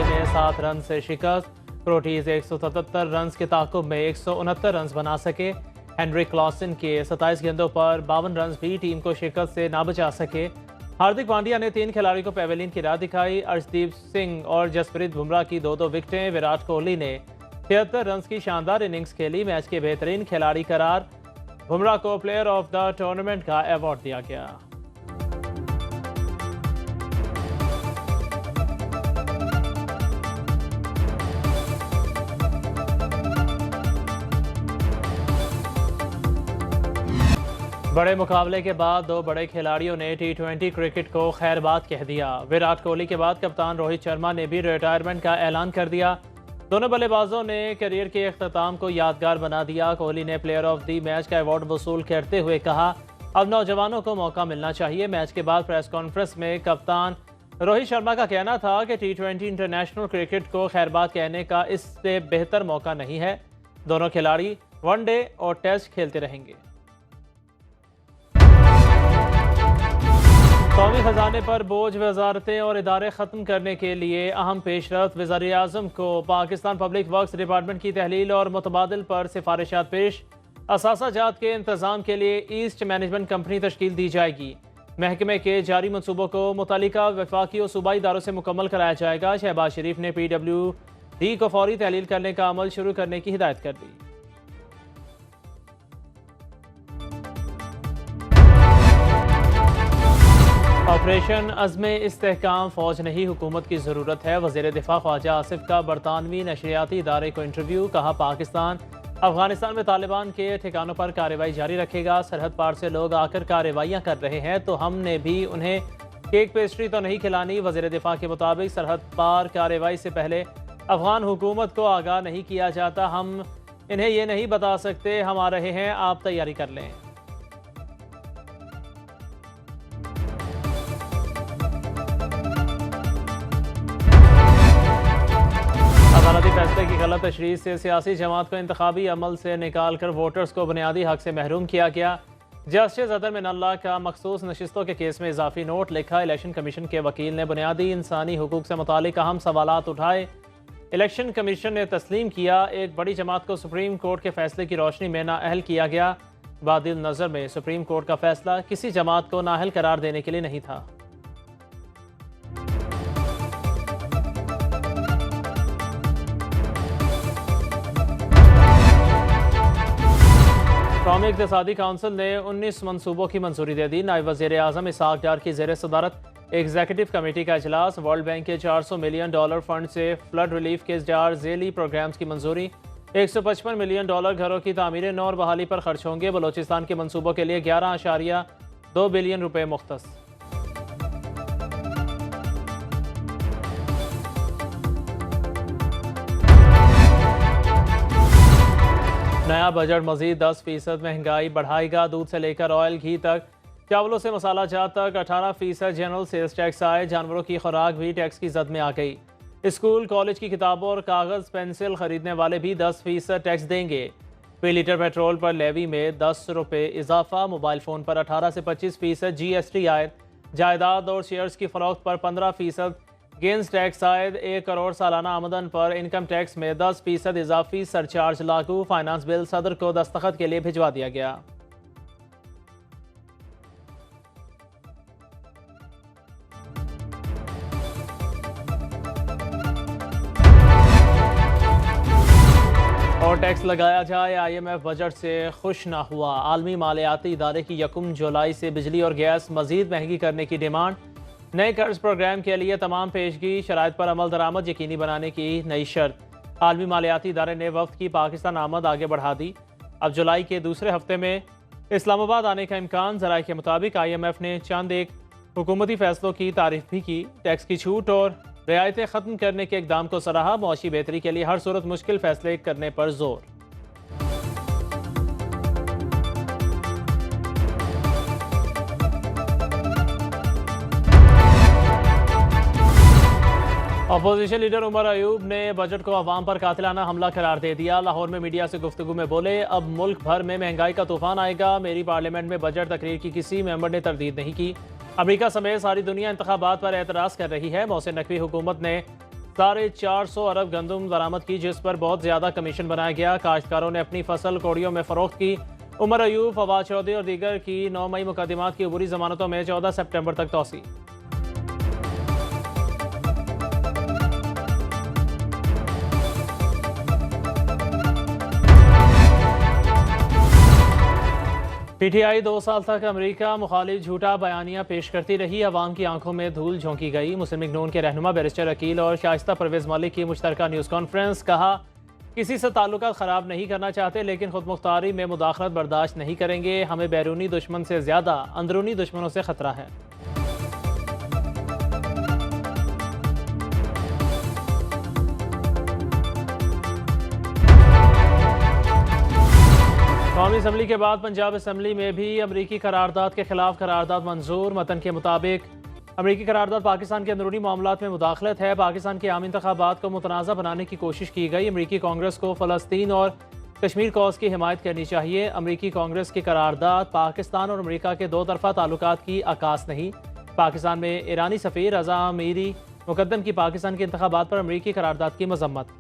मुकाबले में 7 रन से शिकस्त। क्रोटीज 177 रन के ताकुब में 169 रन बना सके। हेनरिक क्लॉसन के 27 गेंदों पर 52 रन भी टीम को शिकस्त से ना बचा सके। हार्दिक पांड्या ने 3 खिलाड़ियों को पेवेलियन की राह दिखाई। अर्शदीप सिंह और जसप्रीत बुमराह की 2-2 विकेटें। विराट कोहली ने 73 रन की शानदार इनिंग्स खेली। मैच के बेहतरीन खिलाड़ी करार। बुमराह को प्लेयर ऑफ द टूर्नामेंट का अवार्ड दिया गया। बड़े मुकाबले के बाद 2 बड़े खिलाड़ियों ने T20 क्रिकेट को खैरबाद कह दिया। विराट कोहली के बाद कप्तान रोहित शर्मा ने भी रिटायरमेंट का ऐलान कर दिया। दोनों बल्लेबाजों ने करियर के अख्ताम को यादगार बना दिया। कोहली ने प्लेयर ऑफ द मैच का अवार्ड वसूल करते हुए कहा, अब नौजवानों को मौका मिलना चाहिए। मैच के बाद प्रेस कॉन्फ्रेंस में कप्तान रोहित शर्मा का कहना था कि T20 इंटरनेशनल क्रिकेट को खैरबाद कहने का इससे बेहतर मौका नहीं है। दोनों खिलाड़ी वनडे और टेस्ट खेलते रहेंगे। कौमी खजाने पर बोझ वजारतें और इदारे ख़त्म करने के लिए अहम पेशरफ्त। वज़ीर-ए-आज़म को पाकिस्तान पब्लिक वर्क्स डिपार्टमेंट की तहलील और मुतबादिल पर सिफारिशात पेश। असासा जात के इंतज़ाम के लिए ईस्ट मैनेजमेंट कंपनी तश्कील दी जाएगी। महकमे के जारी मनसूबों को मुतल्लिका वफाकी और सूबाई इदारों से मुकम्मल कराया जाएगा। शहबाज शरीफ ने PWD को फौरी तहलील करने का अमल शुरू करने की हिदायत कर दी। ऑपरेशन अज़्मे इस्तेहकाम फौज नहीं हुकूमत की ज़रूरत है। वज़ीर दिफा ख्वाजा आसिफ का बरतानवी नशरियाती इदारे को इंटरव्यू। कहा, पाकिस्तान अफगानिस्तान में तालिबान के ठिकानों पर कार्रवाई जारी रखेगा। सरहद पार से लोग आकर कार्रवाइयाँ कर रहे हैं तो हमने भी उन्हें केक पेस्ट्री तो नहीं खिलानी। वज़ीर दिफा के मुताबिक सरहद पार कार्रवाई से पहले अफगान हुकूमत को आगाह नहीं किया जाता। हम इन्हें ये नहीं बता सकते हम आ रहे हैं, आप तैयारी कर लें। अदालती फैसले की गलत तशरीह से सियासी जमात को इंतखाबी अमल से निकाल कर वोटर्स को बुनियादी हक से महरूम किया गया। जस्टिस अदर मिनल्ला का मखसूस नशिस्तों के केस में इजाफी नोट लिखा। इलेक्शन कमीशन के वकील ने बुनियादी इंसानी हुकूक से मुतालिक अहम सवालात उठाए। इलेक्शन कमीशन ने तस्लीम किया, एक बड़ी जमात को सुप्रीम कोर्ट के फैसले की रोशनी में नाअहल किया गया। बादिल नज़र में सुप्रीम कोर्ट का फैसला किसी जमात को नाअहल करार देने के लिए नहीं था। कौमी इक़्तिसादी काउंसिल ने 19 मनसूबों की मंजूरी दे दी। नायब वज़ीर आज़म इसहाक डार की ज़ेर सदारत एग्जीक्यूटिव कमेटी का इजलास। वर्ल्ड बैंक के $400 मिलियन फंड से फ्लड रिलीफ के 4 ज़ेली प्रोग्राम्स की मंजूरी। $155 मिलियन घरों की तामीर नौ और बहाली पर खर्च होंगे। बलोचिस्तान के मनसूबों के लिए 11.2 बिलियन रुपये मुख्तस। नया बजट मजीद 10% महंगाई बढ़ाएगा। दूध से लेकर ऑयल, घी तक, चावलों से मसाला जात तक 18% जनरल सेल्स टैक्स आए। जानवरों की खुराक भी टैक्स की जद में आ गई। स्कूल कॉलेज की किताबों और कागज़ पेंसिल खरीदने वाले भी 10% टैक्स देंगे। फी लीटर पेट्रोल पर लेवी में ₹10 इजाफा। मोबाइल फ़ोन पर 18 से 25% GST आयद। जायदाद और शेयर्स की फ़रोख्त पर 15% गेंस टैक्स आयद। 1 करोड़ सालाना आमदन पर इनकम टैक्स में 10% इजाफी सरचार्ज लागू। फाइनेंस बिल सदर को दस्तखत के लिए भिजवा दिया गया। और टैक्स लगाया जाए, IMF बजट से खुश ना हुआ। आलमी मालियाती इदारे की 1 जुलाई से बिजली और गैस मजीद महंगी करने की डिमांड। नए कर्ज प्रोग्राम के लिए तमाम पेशगी शराइत पर अमल दरामद यकीनी बनाने की नई शर्त। आलमी मालियाती इदारे ने वफ्द की पाकिस्तान आमद आगे बढ़ा दी। अब जुलाई के दूसरे हफ्ते में इस्लामाबाद आने का इम्कान। ज़राए के मुताबिक IMF ने चंद एक हुकूमती फैसलों की तारीफ भी की। टैक्स की छूट और रियायतें ख़त्म करने के इकदाम को सराहा। मौशी बेहतरी के लिए हर सूरत मुश्किल फैसले करने पर जोर। अपोजिशन लीडर उमर अयूब ने बजट को अवाम पर कातिलाना हमला करार दे दिया। लाहौर में मीडिया से गुफ्तगू में बोले, अब मुल्क भर में महंगाई का तूफान आएगा। मेरी पार्लियामेंट में बजट तकरीर की किसी मेंबर ने तरदीद नहीं की। अमेरिका समेत सारी दुनिया इंतखाबात पर एतराज़ कर रही है। मोहसिन नकवी हुकूमत ने 450 अरब गंदम बरामद की, जिस पर बहुत ज्यादा कमीशन बनाया गया। काश्तकारों ने अपनी फसल कौड़ियों में फरोख्त की। उमर अयूब, फवाद चौधरी और दीगर की 9 मई मुकदमात की अबूरी जमानतों में 14 सितंबर तक तौसी। पीटीआई 2 साल तक अमेरिका मुखालिफ झूठा बयानिया पेश करती रही। अवाम की आंखों में धूल झोंकी गई। मुस्लिम लीग नून के रहनुमा बैरिस्टर अकील और शाइस्ता परवेज मलिक की मुश्तरका न्यूज़ कॉन्फ्रेंस। कहा, किसी से ताल्लुकात ख़राब नहीं करना चाहते, लेकिन खुद मुख्तारी में मुदाखलत बर्दाश्त नहीं करेंगे। हमें बैरूनी दुश्मन से ज़्यादा अंदरूनी दुश्मनों से ख़तरा है। कौमी असम्बली के बाद पंजाब असम्बली में भी अमरीकी करारदाद के खिलाफ करारदाद मंजूर। मतन के मुताबिक अमरीकी करारदाद पाकिस्तान के अंदरूनी मामलात में मुदाखलत है। पाकिस्तान के आम इंतखाबात को मुतनाज़ा बनाने की कोशिश की गई। अमरीकी कांग्रेस को फ़लस्तीन और कश्मीर कॉज की हिमायत करनी चाहिए। अमरीकी कांग्रेस की करारदाद पाकिस्तान और अमरीका के दो तरफा ताल्लुकात की अक्कास नहीं। पाकिस्तान में ईरानी सफ़ीर रज़ा अमीरी मुकद्दम की पाकिस्तान के इंतखाबात पर अमरीकी करारदाद की मजम्मत।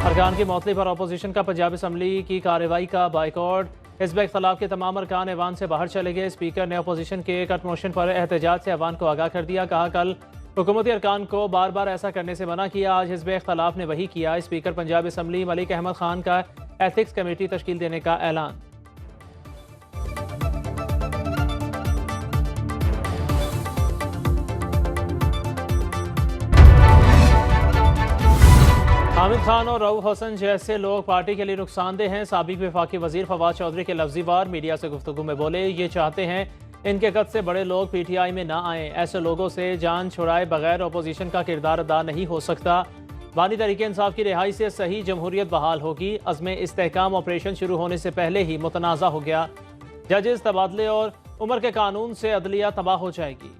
अरकान की मौतली पर अपोजिशन का पंजाब असम्बली की कार्रवाई का बाइकआउट। हिज़्ब इख्तिलाफ के तमाम अरकान ऐवान से बाहर चले गए। स्पीकर ने अपोजिशन के कट मोशन पर एहतजाज से ऐवान को आगाह कर दिया। कहा, कल हुकूमती अरकान को बार बार ऐसा करने से मना किया, आज हिज़्ब इख्तिलाफ ने वही किया। स्पीकर पंजाब असम्बली मलिक अहमद खान का एथिक्स कमेटी तश्कील देने का ऐलान। हामिद खान और रऊफ हसन जैसे लोग पार्टी के लिए नुकसानदेह हैं। साबिक वफाकी वजीर फवाद चौधरी के लफ्जी वार मीडिया से गुफ्तगू में बोले, ये चाहते हैं इनके कद से बड़े लोग पीटीआई में ना आएँ। ऐसे लोगों से जान छुड़ाए बगैर अपोजिशन का किरदार अदा नहीं हो सकता। बानी तरीके इंसाफ की रिहाई से सही जमहूरियत बहाल होगी। अज़्म इस्तेहकाम ऑपरेशन शुरू होने से पहले ही मुतनाज़ा हो गया। जजेस, तबादले और उम्र के कानून से अदलिया तबाह हो जाएगी।